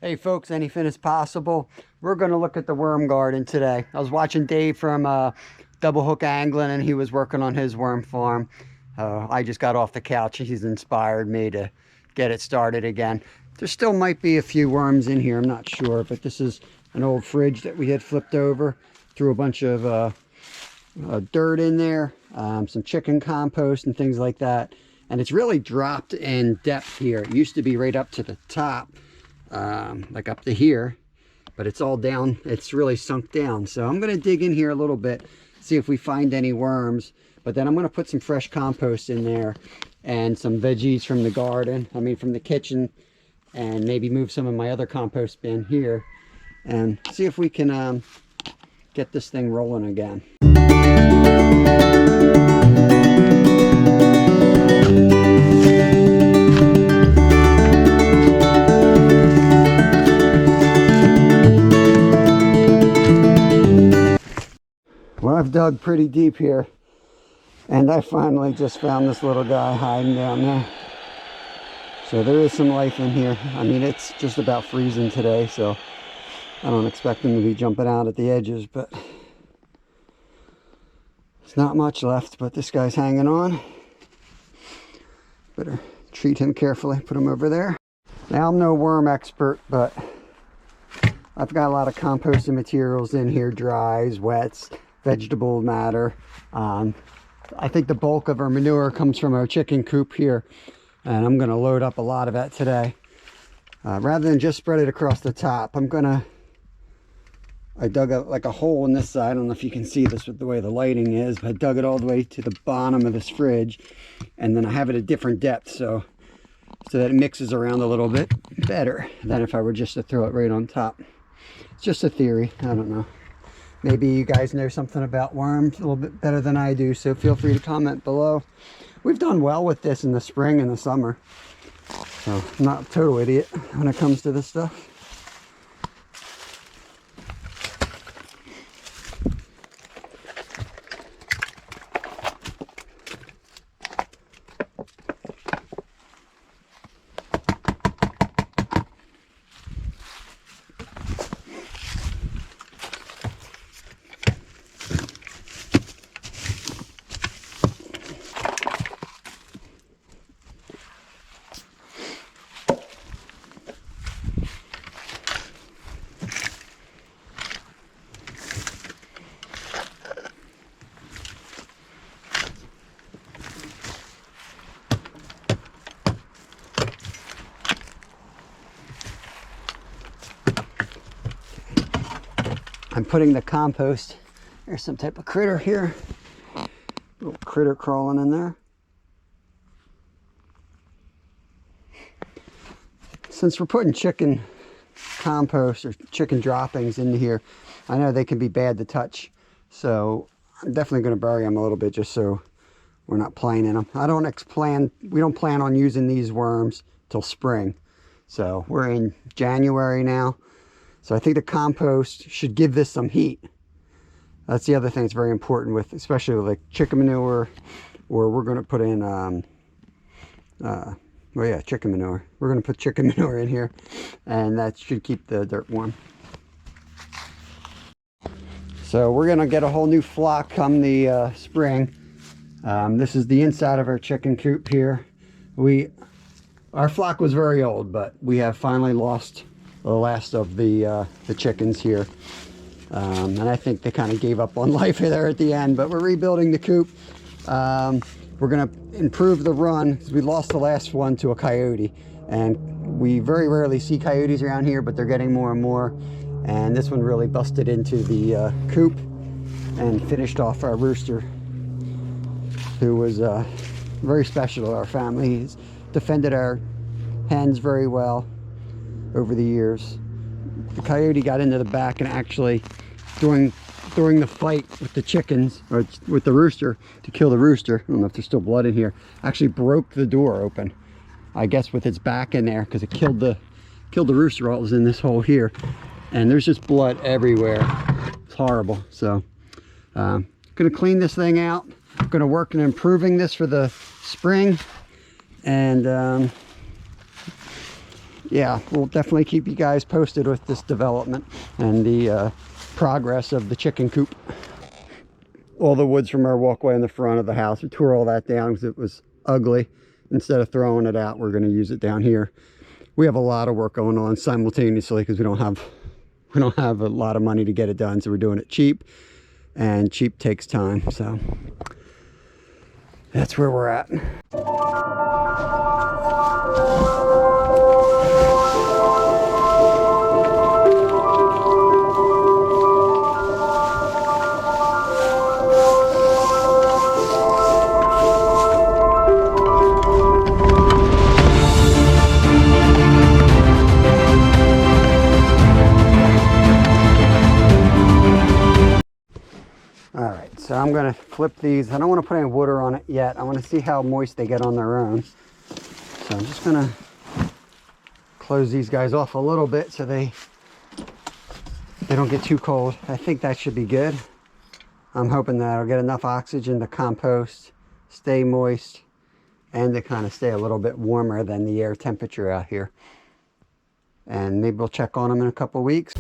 Hey folks, anything is possible. We're going to look at the worm garden today. I was watching Dave from Double Hook Angling and he was working on his worm farm. I just got off the couch. He's inspired me to get it started again. There still might be a few worms in here, I'm not sure, but this is an old fridge that we had flipped over. Threw a bunch of dirt in there, some chicken compost and things like that. And it's really dropped in depth here. It used to be right up to the top. Like up to here, but it's all down. It's really sunk down. So I'm going to dig in here a little bit, see if we find any worms, but then I'm going to put some fresh compost in there and some veggies from the garden, from the kitchen, and maybe move some of my other compost bin here and see if we can get this thing rolling again. Well, I've dug pretty deep here, and I finally just found this little guy hiding down there. So there is some life in here. It's just about freezing today, so I don't expect him to be jumping out at the edges, but there's not much left, but this guy's hanging on. Better treat him carefully, put him over there. Now, I'm no worm expert, but I've got a lot of composting materials in here, dries, wets, vegetable matter. I think the bulk of our manure comes from our chicken coop here, and I'm going to load up a lot of that today. Rather than just spread it across the top, I dug like a hole in this side. I don't know if you can see this with the way the lighting is, but I dug it all the way to the bottom of this fridge, and then I have it at different depths so that it mixes around a little bit better than if I were just to throw it right on top. It's just a theory. I don't know. Maybe you guys know something about worms a little bit better than I do, so feel free to comment below. We've done well with this in the spring and the summer, so I'm not a total idiot when it comes to this stuff. I'm putting the compost. There's some type of critter here. Little critter crawling in there. Since we're putting chicken compost or chicken droppings into here, I know they can be bad to touch. So I'm definitely going to bury them a little bit just so we're not playing in them. We don't plan on using these worms till spring. So we're in January now. So I think the compost should give this some heat. That's the other thing that's very important with, especially with like chicken manure, or we're going to put in, chicken manure. We're going to put chicken manure in here, and that should keep the dirt warm. So we're going to get a whole new flock come the spring. This is the inside of our chicken coop here. Our flock was very old, but we have finally lost the last of the chickens here, and I think they kind of gave up on life there at the end, but we're rebuilding the coop. We're going to improve the run because we lost the last one to a coyote, and we very rarely see coyotes around here, but they're getting more and more, and this one really busted into the coop and finished off our rooster, who was very special to our family. He's defended our hens very well over the years. The coyote got into the back and actually during the fight with the chickens, or with the rooster, to kill the rooster, I don't know if there's still blood in here, actually broke the door open, I guess with its back in there, because it killed the rooster while it was in this hole here, and there's just blood everywhere. It's horrible. So gonna clean this thing out. I'm gonna work on improving this for the spring, and yeah, we'll definitely keep you guys posted with this development and the progress of the chicken coop. All the woods from our walkway in the front of the house, we tore all that down because it was ugly. Instead of throwing it out, we're going to use it down here. We have a lot of work going on simultaneously because we don't have a lot of money to get it done, so we're doing it cheap, and cheap takes time. So that's where we're at. All right, so I'm gonna flip these. I don't want to put any water on it yet. I want to see how moist they get on their own. So I'm just gonna close these guys off a little bit so they don't get too cold. I think that should be good. I'm hoping that I'll get enough oxygen to compost, stay moist, and to kind of stay a little bit warmer than the air temperature out here. And maybe we'll check on them in a couple weeks.